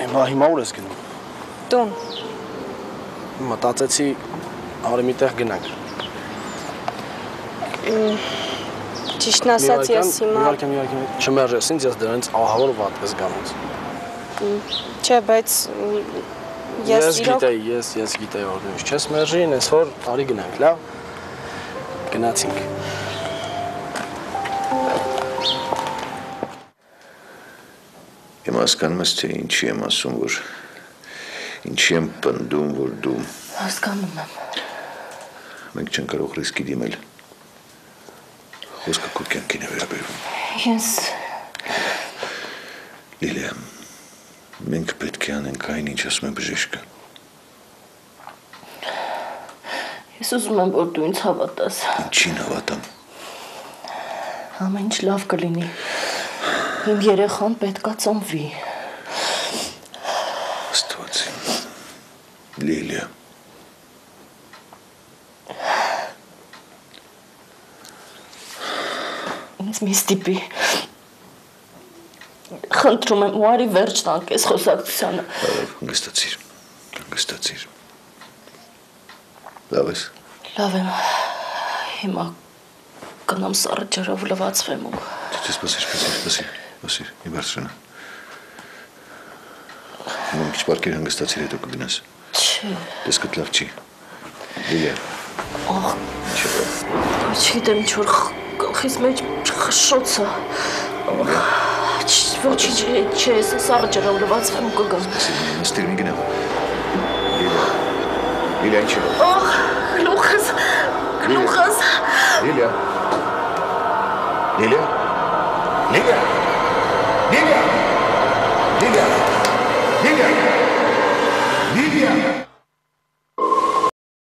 Հիմա ուր ես գնում։ Տուն։ Մտածեցի ավելի մի տեղ գնանք։ Ճիշտն ասած ես հիմա Իհարկե, չմերժես ինձ, ես դրանից ահավոր վատ ես գանից։ Չէ, բայց ես իրոք Ես գիտեի որ դու չես մերժին, այսօր արի գնանք, լավ։ Գնացինք։ Եմ հասկանում ես, թե ինչի եմ ասում, որ ինչի եմ պնդում, որ դու Հասկանում եմ։ Մենք չենք կարող ռիսկի դիմել։ Խոսքը քո կյանքին է վերաբերվում։ Ես Լիլիա, մենք պետք է անենք այն, ինչ ասում է բժիշկը։ Ես ուզում եմ, որ դու ինձ հավատաս։ Ինչին հավատամ։ Ամեն ինչ լավ կլինի։ Իմ երեխան պետքա ծնվի։ Աստված իմ։ Լիլիա։ Ինձ մի ստիպի։ Խնդրում եմ, ու արի վերջ տանք այս խոսակցությանը։ Հանգստացիր։ Լավ ես։ Լավ եմ։ Հիմա կնամ սառը ջրով լվացվեմ ու։ Սպասիր, մի բարձրանա։ Հիմա մի քիչ պարկեր հանգստացիր, հետո կգնաս։ Չէ։ Տեսքդ լավ չի։ Լիլիա։ Չգիտեմ, ինչ-որ գլխիս մեջ խշշոցը։ Ոչինչ չէ, սառը ջրով լվացվեմ ու կգամ։ Նստիր, մի գնամ։ Լիլիա, ինչ է։ Գլուխս։ Լիլիա։